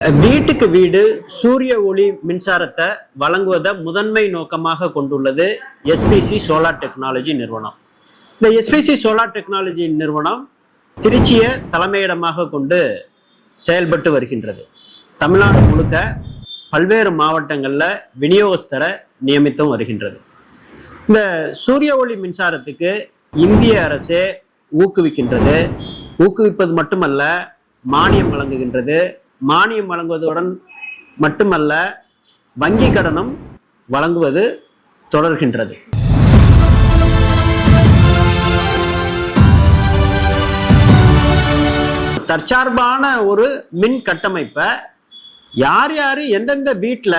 வீட்டுக்கு வீடு சூரிய ஒளி மின்சாரத்தை வழங்குவதை முதன்மை நோக்கமாக கொண்டுள்ளது எஸ்பிசி சோலார் டெக்னாலஜி நிறுவனம். இந்த எஸ்பிசி சோலார் டெக்னாலஜி நிறுவனம் திருச்சியை தலைமையிடமாக கொண்டு செயல்பட்டு வருகின்றது. தமிழ்நாடு முழுக்க பல்வேறு மாவட்டங்களில் விநியோகஸ்தரை நியமித்தும் வருகின்றது. இந்த சூரிய ஒளி மின்சாரத்துக்கு இந்திய அரசே ஊக்குவிக்கின்றது. ஊக்குவிப்பது மட்டுமல்ல, மானியம் வழங்குகின்றது. மானியம் வழங்குவதுடன் மட்டுமல்ல, வங்கி கடனும் வழங்குவது தொடர்கின்றது. தற்சார்பான ஒரு மின் கட்டமைப்பை யார் யார் எந்தெந்த வீட்டில்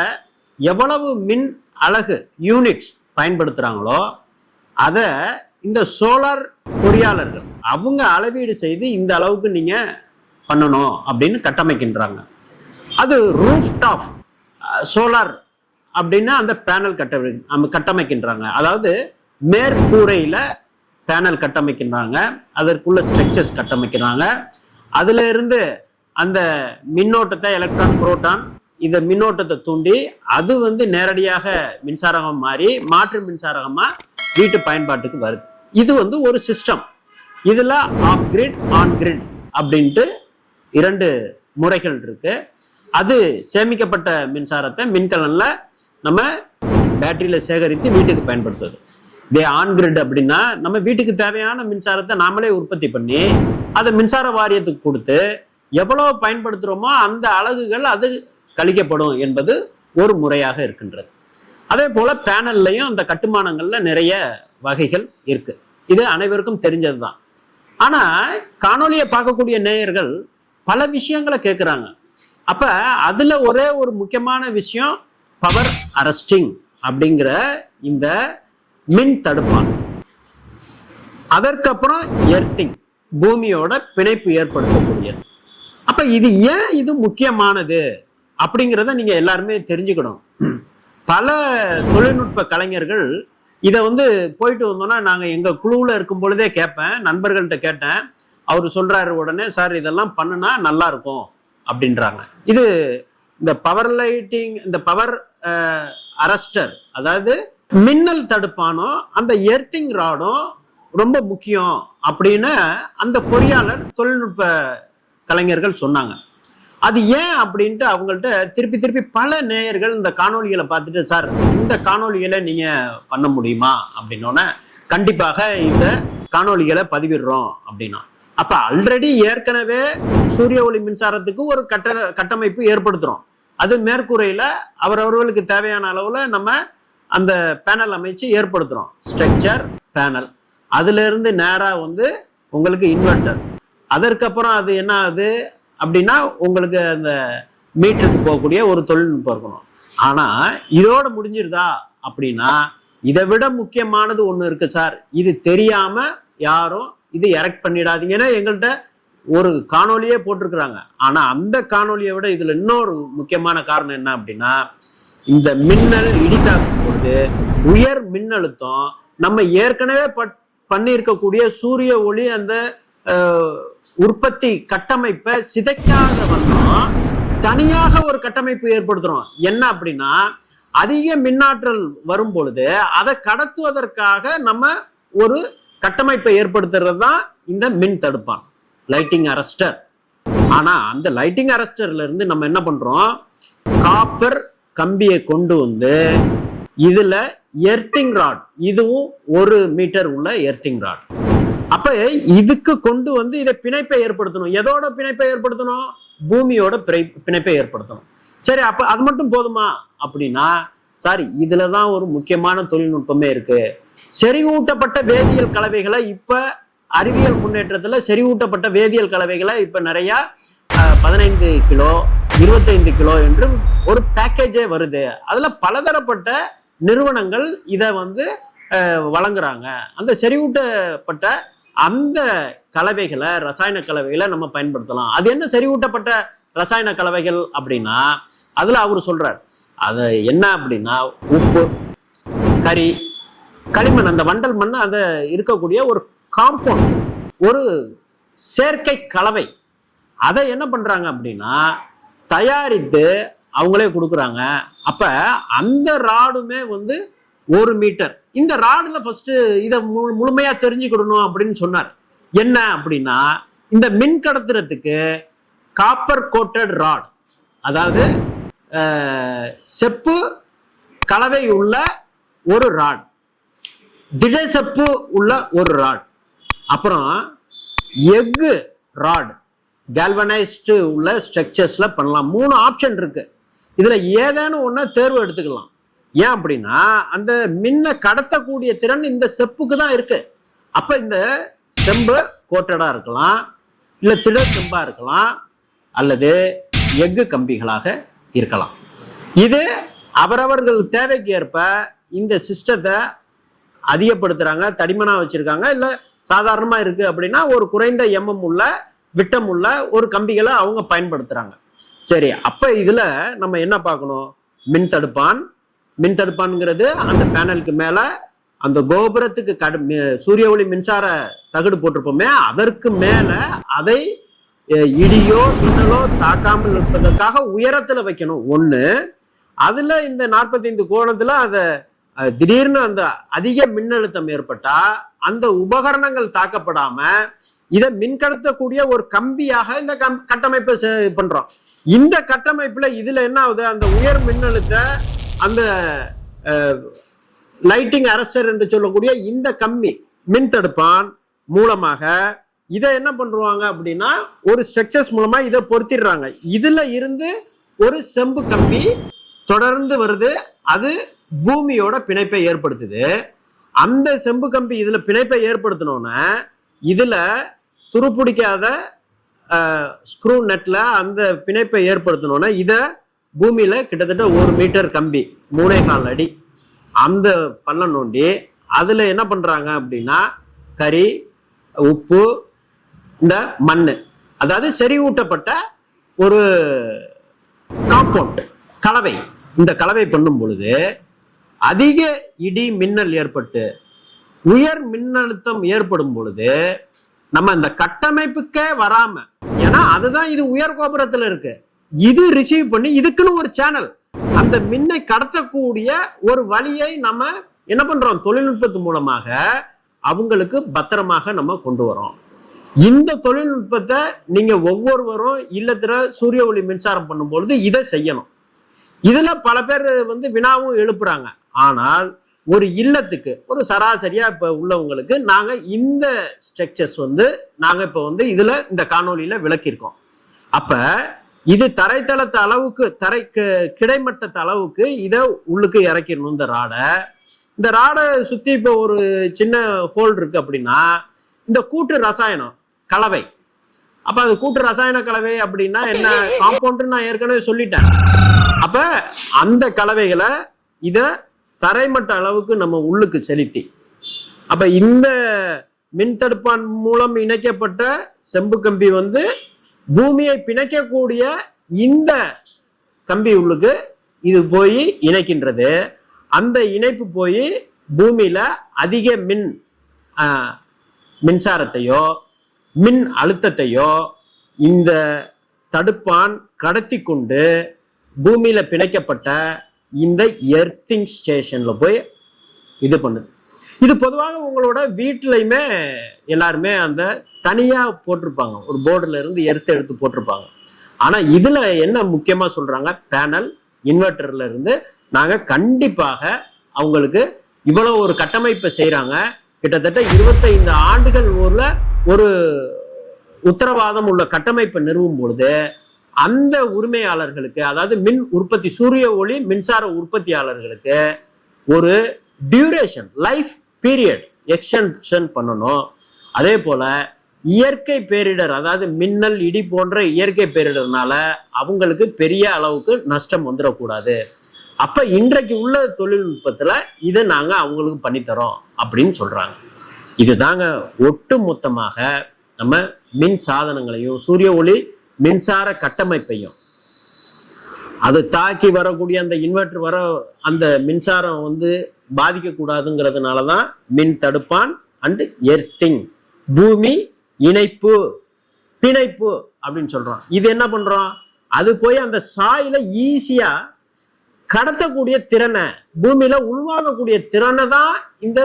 எவ்வளவு மின் அலகு யூனிட்ஸ் பயன்படுத்துகிறாங்களோ அதை இந்த சோலார் பொறியாளர்கள் அவங்க அளவீடு செய்து இந்த அளவுக்கு நீங்கள் பண்ணணும் அப்படின்னு கட்டமைக்கின்றாங்க. அது ரூஃப் டாப் சோலார் அப்படின்னு அந்த பேனல் கட்டமைக்கின்றாங்க. அதாவது மேற்கூரையில பேனல் கட்டமைக்கின்றாங்க, அதற்குள்ள ஸ்ட்ரக்சர்ஸ் கட்டமைக்கிறாங்க. அதுல இருந்து அந்த மின்னோட்டத்தை எலக்ட்ரான் புரோட்டான் இந்த மின்னோட்டத்தை தூண்டி அது நேரடியாக மின்சாரமாக மாறி மாற்று மின்சாரமா வீட்டு பயன்பாட்டுக்கு வருது. இது ஒரு சிஸ்டம். இதுல ஆஃப் கிரிட் ஆன் கிரிட் அப்படின்ட்டு இரண்டு முறைகள் இருக்கு. அது சேமிக்கப்பட்ட மின்சாரத்தை மின்கலன்ல நம்ம பேட்டரியில சேகரித்து வீட்டுக்கு பயன்படுத்துவது. இதே ஆன் கிரிட் அப்படின்னா நம்ம வீட்டுக்கு தேவையான மின்சாரத்தை நாமளே உற்பத்தி பண்ணி அதை மின்சார வாரியத்துக்கு கொடுத்து எவ்வளவு பயன்படுத்துறோமோ அந்த அலகுகள் அது கழிக்கப்படும் என்பது ஒரு முறையாக இருக்கின்றது. அதே போல பேனல்லையும் அந்த கட்டுமானங்கள்ல நிறைய வகைகள் இருக்கு. இது அனைவருக்கும் தெரிஞ்சதுதான். ஆனா காணொலியை பார்க்கக்கூடிய நேயர்கள் பல விஷயங்களை கேட்குறாங்க. அப்ப அதுல ஒரே ஒரு முக்கியமான விஷயம் பவர் அரஸ்டிங் அப்படிங்கிற இந்த மின் தடுப்பான். அதற்கப்புறம் எர்த்திங், பூமியோட பிணைப்பு ஏற்படுத்தக்கூடியது. அப்ப இது ஏன் இது முக்கியமானது அப்படிங்கிறத நீங்க எல்லாருமே தெரிஞ்சுக்கணும். பல தொழில்நுட்ப கலைஞர்கள் இதை போயிட்டு வந்தோம்னா நாங்க எங்க குழுவுல இருக்கும் பொழுதே கேட்பேன், நண்பர்கள்ட்ட கேட்டேன். அவரு சொல்றாரு உடனே, சார் இதெல்லாம் பண்ணுனா நல்லா இருக்கும் அப்படின்றாங்க. இது இந்த பவர் லைட்டிங், இந்த பவர் அரஸ்டர், அதாவது மின்னல் தடுப்பானும் அந்த எர்த்திங் ராடும் ரொம்ப முக்கியம் அப்படின்னு அந்த பொறியாளர் தொழில்நுட்ப கலைஞர்கள் சொன்னாங்க. அது ஏன் அப்படின்ட்டு அவங்கள்ட்ட திருப்பி திருப்பி பல நேயர்கள் இந்த காணொலிகளை பார்த்துட்டு, சார் இந்த காணொலிகளை நீங்க பண்ண முடியுமா அப்படின்னோடனே, கண்டிப்பாக இந்த காணொலிகளை பதிவிடுறோம் அப்படின்னா. அப்ப ஆல்ரெடி ஏற்கனவே சூரிய ஒளி மின்சாரத்துக்கு ஒரு கட்டமைப்பு ஏற்படுத்துறோம். அது மேற்கூரையில அவரவர்களுக்கு தேவையான அளவுல நம்ம அந்த பேனல் அமைச்சு ஏற்படுத்துறோம். ஸ்ட்ரக்சர் பேனல், அதுல இருந்து நேரா உங்களுக்கு இன்வெர்டர். அதற்கப்புறம் அது என்ன ஆகுது அப்படின்னா உங்களுக்கு அந்த மீட்டருக்கு போகக்கூடிய ஒரு தொழில்நுட்பம் இருக்கணும். ஆனா இதோட முடிஞ்சிருதா அப்படின்னா, இதை விட முக்கியமானது ஒண்ணு இருக்கு சார். இது தெரியாம யாரும் இது எரெக்ட் பண்ணிடாதீங்கன்னா எங்கள்கிட்ட ஒரு காணொலியே போட்டிருக்கிறாங்க. ஆனா அந்த காணொலியை விட இதுல இன்னொரு முக்கியமான காரணம் என்ன அப்படின்னா, இந்த மின்னல் இடித்தாக்கும் பொழுது உயர் மின்னழுத்தம் நம்ம ஏற்கனவே பண்ணி இருக்கக்கூடிய சூரிய ஒளி அந்த உற்பத்தி கட்டமைப்பை சிதைக்காத வண்ணம் தனியாக ஒரு கட்டமைப்பு ஏற்படுத்துறோம். என்ன அப்படின்னா, அதிக மின்னாற்றல் வரும் பொழுது அதை கடத்துவதற்காக நம்ம ஒரு கட்டமைப்பை ஏற்படுத்துறது தான் இந்த மின் தடுப்பான், லைட்டிங் அரஸ்டர். ஆனா அந்த லைட்டிங் அரஸ்டர்ல இருந்து நம்ம என்ன பண்றோம், காப்பர் கம்பியை கொண்டு இதுல எர்த்திங் ராட், இதுவும் 1 மீட்டர் உள்ள எர்த்திங் ராட். அப்ப இதுக்கு கொண்டு இதை பிணைப்பை ஏற்படுத்தணும். எதோட பிணைப்பை ஏற்படுத்தணும்? பூமியோட பிணைப்பை ஏற்படுத்தணும். சரி, அப்ப அது மட்டும் போதுமா அப்படின்னா, சாரி இதுலதான் ஒரு முக்கியமான தொழில்நுட்பமே இருக்கு. செறிவூட்டப்பட்ட வேதியியல் கலவைகளை இப்ப அறிவியல் முன்னேற்றத்துல செறிவூட்டப்பட்ட வேதியியல் கலவைகளை இப்ப நிறைய 15 கிலோ 25 கிலோ என்று ஒரு பேக்கேஜே வருது. அதுல பலதரப்பட்ட நிறுவனங்கள் இதை வழங்குறாங்க. அந்த செறிவூட்டப்பட்ட அந்த கலவைகளை, ரசாயன கலவைகளை நம்ம பயன்படுத்தலாம். அது என்ன செறிவூட்டப்பட்ட ரசாயன கலவைகள் அப்படின்னா, அதுல அவரு சொல்றார், அது என்ன அப்படின்னா உப்பு, கரி, களிமண், அந்த வண்டல் மண், அந்த இருக்கக்கூடிய ஒரு காம்பவுண்ட், ஒரு செயற்கை கலவை. அதை என்ன பண்றாங்க அப்படின்னா தயாரித்து அவங்களே கொடுக்குறாங்க. அப்ப அந்த ராடுமே வந்து 1 மீட்டர். இந்த ராடுல ஃபர்ஸ்ட் இதை முழுமையா தெரிஞ்சுக்கிடணும் அப்படின்னு சொன்னார். என்ன அப்படின்னா, இந்த மின் கடத்துறதுக்கு காப்பர் கோட்டட் ராட், அதாவது செப்பு கலவை உள்ள ஒரு ராட், திட செப்பு உள்ள ஒரு ராட், அப்புறம் எஃகு ராட், கேல்வனைஸ்டு உள்ள ஸ்ட்ரக்சர்ஸ்ல பண்ணலாம். 3 ஆப்ஷன் இருக்கு. இதுல ஏதேனும் ஒண்ணு தேர்வு எடுத்துக்கலாம். ஏன் அப்படின்னா, அந்த மின்ன கடத்தக்கூடிய திறன் இந்த செப்புக்கு தான் இருக்கு. அப்ப இந்த செம்பு கோட்டடா இருக்கலாம், இல்ல திட செம்பா இருக்கலாம், அல்லது எஃகு கம்பிகளாக இருக்கலாம். இது அவரவர்கள் தேவைக்கு ஏற்ப இந்த சிஸ்டத்தை அதிகப்படுத்துறாங்க, தடிமனா வச்சிருக்காங்க, இல்ல சாதாரணமா இருக்கு அப்படின்னா ஒரு குறைந்த எம்எம் உள்ள விட்டம் உள்ள ஒரு கம்பிகளை அவங்க பயன்படுத்துறாங்க. சரி, அப்ப இதுல நம்ம என்ன பார்க்கணும்? மின் தடுப்பான்ங்கிறது அந்த பேனலுக்கு மேல அந்த கோபுரத்துக்கு சூரிய ஒளி மின்சார தகடு போட்டிருப்போமே, அதற்கு மேல அதை இடியோ மின்னலோ தாக்காமல் இருப்பதற்காக உயரத்துல வைக்கணும் ஒண்ணு. அதுல இந்த 45 கோணத்துல அதை திடீர்னு அந்த அதிக மின்னழுத்தம் ஏற்பட்டா அந்த உபகரணங்கள் தாக்கப்படாம இதை மின்கடத்தக்கூடிய ஒரு கம்பியாக இந்த கட்டமைப்பை பண்றோம். இந்த கட்டமைப்புல இதுல என்ன ஆகுது? அந்த உயர் மின்னழுத்த அந்த லைட்டிங் அரஸ்டர் என்று சொல்லக்கூடிய இந்த கம்பி மின் தடுப்பான் மூலமாக இதை என்ன பண்றாங்க அப்படின்னா, ஒரு ஸ்ட்ரக்சர்ஸ் மூலமா இதை பொருத்திடுறாங்க. இதுல இருந்து ஒரு செம்பு கம்பி தொடர்ந்து வருது, அது பூமியோட பிணைப்பை ஏற்படுத்துது. அந்த செம்பு கம்பி இதுல பிணைப்பை ஏற்படுத்தணும்னா இதுல துருப்பிடிக்காத ஸ்க்ரூ நெட்ல அந்த பிணைப்பை ஏற்படுத்தணும்னா இத பூமியில கிட்டத்தட்ட 1 மீட்டர் கம்பி 3.4 அடி அந்த பள்ளம் நோண்டி அதுல என்ன பண்றாங்க அப்படின்னா, கரி, உப்பு, இந்த மண்ணு, அதாவது செறிவூட்டப்பட்ட ஒரு காம்பவுண்ட் கலவை, இந்த கலவை பண்ணும் பொழுது அதிக இடி மின்னல் ஏற்பட்டு உயர் மின்னழுத்தம் ஏற்படும் பொழுது நம்ம இந்த கட்டமைப்புக்கே வராம, ஏன்னா அதுதான் இது உயர் கோபுரத்துல இருக்கு, இது ரிசீவ் பண்ணி இதுக்குன்னு ஒரு சேனல், அந்த மின்னை கடத்தக்கூடிய ஒரு வழியை நம்ம என்ன பண்றோம்? தொழில்நுட்பத்து மூலமாக அவங்களுக்கு பத்திரமாக நம்ம கொண்டு வரோம். இந்த தொழில்நுட்பத்தை நீங்க ஒவ்வொருவரும் இல்லத்துல சூரிய ஒளி மின்சாரம் பண்ணும் பொழுது இதை செய்யணும். இதுல பல பேர் வந்து வினாவும் எழுப்புறாங்க. ஆனால் ஒரு இல்லத்துக்கு ஒரு சராசரியா இப்ப உள்ளவங்களுக்கு நாங்க இந்த ஸ்ட்ரக்சர்ஸ் வந்து நாங்க இப்ப வந்து இதுல இந்த காணொலியில விளக்கியிருக்கோம். அப்ப இது தரைத்தளத்து அளவுக்கு கிடைமட்டத்து அளவுக்கு இதை உள்ளுக்கு இறக்கிடணும். இந்த ராடை சுத்தி இப்ப ஒரு சின்ன ஹோல் இருக்கு அப்படின்னா இந்த கூட்டு ரசாயனம் கலவை, அப்ப அது கூட்டு ரசாயன கலவை அப்படின்னா என்ன? காம்பவுண்ட் நான் ஏற்கனவே சொல்லிட்டேன். அப்ப அந்த கலவைகளை இத தரைமட்ட அளவுக்கு நம்ம உள்ளுக்கு செலுத்தி, அப்ப இந்த மின்தடுப்பான் மூலம் இணைக்கப்பட்ட செம்பு கம்பி வந்து பூமியை பிணைக்கக்கூடிய இந்த கம்பி உள்ளுக்கு இது போய் இணைக்கின்றது. அந்த இணைப்பு போய் பூமியில அதிக மின்சாரத்தையோ மின் அழுத்தத்தையோ இந்த தடுப்பான் கடத்தி கொண்டு பூமியில பிணைக்கப்பட்ட இந்த எர்த்திங் ஸ்டேஷன்ல போய் இது பண்ணுது. இது பொதுவாக உங்களோட வீட்டிலையுமே எல்லாருமே அந்த தனியா போட்டிருப்பாங்க, ஒரு போர்டுல இருந்து எடுத்து போட்டிருப்பாங்க. ஆனா இதுல என்ன முக்கியமா சொல்றாங்க? பேனல் இன்வெர்டர்ல இருந்து நாங்க கண்டிப்பாக அவங்களுக்கு இவ்வளவு ஒரு கட்டமைப்பை செய்யறாங்க. கிட்டத்தட்ட 25 ஆண்டுகள் ஒரு உத்தரவாதம் உள்ள கட்டமைப்பை நிறுவும் பொழுது அந்த உரிமையாளர்களுக்கு, அதாவது மின் உற்பத்தி சூரிய ஒளி மின்சார உற்பத்தியாளர்களுக்கு ஒரு டியூரேஷன் லைஃப் பீரியட் எக்ஸ்டென்ஷன் பண்ணணும். அதே போல இயற்கை பேரிடர், அதாவது மின்னல் இடி போன்ற இயற்கை பேரிடர்னால அவங்களுக்கு பெரிய அளவுக்கு நஷ்டம் வந்துடக்கூடாது. அப்ப இன்றைக்கு உள்ள தொழில்நுட்பத்துல இதை நாங்க அவங்களுக்கு பண்ணித்தரோம் அப்படின்னு சொல்றாங்க. இதுதாங்க ஒட்டு மொத்தமாக நம்ம மின் சாதனங்களையும் சூரிய ஒளி மின்சார கட்டமைப்பையும் அது தாக்கி வரக்கூடிய அந்த இன்வெர்டர் வர அந்த மின்சாரம் வந்து பாதிக்க கூடாதுங்கிறதுனாலதான் மின் தடுப்பான் அண்ட் எர்த்திங், பூமி இணைப்பு பிணைப்பு அப்படின்னு சொல்றோம். இது என்ன பண்றோம்? அது போய் அந்த சாயில ஈஸியா கடத்தக்கூடிய திறனை, பூமியில உள்வாங்கக்கூடிய திறனை தான் இந்த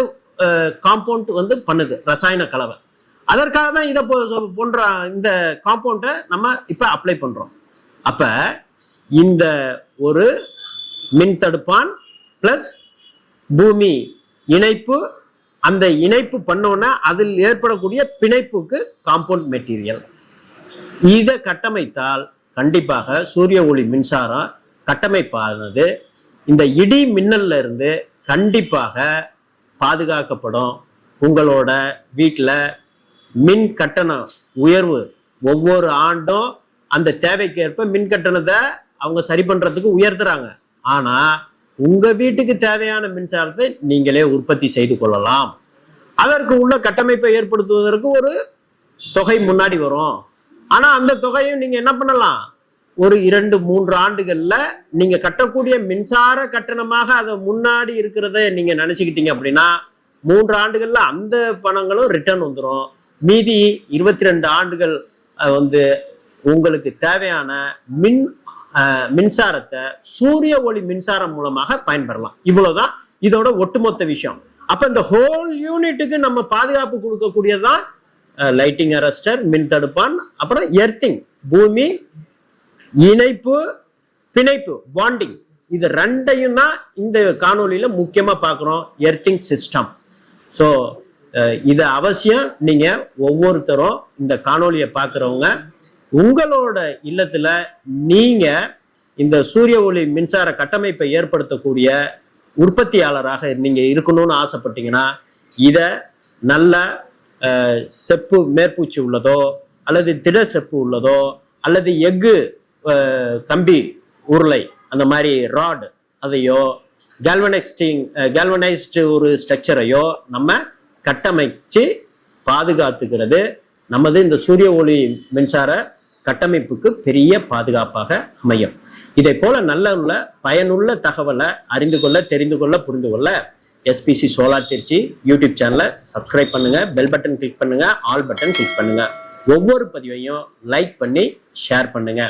காம்பவுண்ட் வந்து பண்ணுது, ரசாயன கலவை. அதற்காக தான் இதை போன்ற இந்த காம்பவுண்டை நம்ம இப்ப அப்ளை பண்றோம். அப்ப இந்த ஒரு மின் தடுப்பான் பிளஸ் பூமி இணைப்பு, அந்த இணைப்பு பண்ணோன்னா அதில் ஏற்படக்கூடிய பிணைப்புக்கு காம்பவுண்ட் மெட்டீரியல். இதை கட்டமைத்தால் கண்டிப்பாக சூரிய ஒளி மின்சாரம் கட்டமைப்பானது இந்த இடி மின்னல்ல இருந்து கண்டிப்பாக பாதுகாக்கப்படும். உங்களோட வீட்டில் மின் கட்டண உயர்வு ஒவ்வொரு ஆண்டும் அந்த தேவைக்கு ஏற்ப மின் கட்டணத்தை அவங்க சரி பண்றதுக்கு உயர்த்துறாங்க. ஆனா உங்க வீட்டுக்கு தேவையான மின்சாரத்தை நீங்களே உற்பத்தி செய்து கொள்ளலாம். அதற்கு உள்ள கட்டமைப்பை ஏற்படுத்துவதற்கு ஒரு தொகை முன்னாடி வரும். ஆனா அந்த தொகையும் நீங்க என்ன பண்ணலாம், ஒரு 2-3 ஆண்டுகள்ல நீங்க கட்டக்கூடிய மின்சார கட்டணமாக அதை முன்னாடி இருக்கிறத நீங்க நினைச்சுக்கிட்டீங்க அப்படின்னா 3 ஆண்டுகள்ல அந்த பணங்களும் ரிட்டர்ன் வந்துடும். மீதி 22 ஆண்டுகள் வந்து உங்களுக்கு தேவையான மின்சாரத்தை சூரிய ஒளி மின்சாரம் மூலமாக பயன்பெறலாம். இவ்வளவுதான் இதோட ஒட்டுமொத்த விஷயம். அப்ப இந்த ஹோல் யூனிட்டுக்கு நம்ம பாதுகாப்பு கொடுக்கக்கூடியதுதான் லைட்டிங் அரஸ்டர், மின் தடுப்பான், அப்புறம் எர்த்திங், பூமி இணைப்பு, பிணைப்பு, பாண்டிங். இது ரெண்டையும் தான் இந்த காணொலியில முக்கியமா பார்க்கிறோம், எர்த்திங் சிஸ்டம். ஸோ இதை அவசியம் நீங்க ஒவ்வொருத்தரும் இந்த காணொலியை பார்க்குறவங்க உங்களோட இல்லத்துல நீங்க இந்த சூரிய ஒளி மின்சார கட்டமைப்பை ஏற்படுத்தக்கூடிய உற்பத்தியாளராக நீங்க இருக்கணும்னு ஆசைப்பட்டீங்கன்னா இத நல்ல செப்பு மேற்பூச்சி உள்ளதோ அல்லது திட செப்பு உள்ளதோ அல்லது எஃகு கம்பி உருளை அந்த மாதிரி ராட் அதையோ கேல்வனைஸ்டு ஒரு ஸ்ட்ரக்சரையோ நம்ம கட்டமைச்சு பாதுகாத்துக்கிறது நமது இந்த சூரிய ஒளி மின்சார கட்டமைப்புக்கு பெரிய பாதுகாப்பாக அமையும். இதை போல நல்ல பயனுள்ள தகவலை அறிந்து கொள்ள, தெரிந்து கொள்ள, புரிந்து கொள்ள எஸ்பிசி சோலார் திருச்சி யூடியூப் சேனலை சப்ஸ்கிரைப் பண்ணுங்க, பெல் பட்டன் கிளிக் பண்ணுங்க, ஆல் பட்டன் கிளிக் பண்ணுங்க. ஒவ்வொரு பதிவையும் லைக் பண்ணி ஷேர் பண்ணுங்க.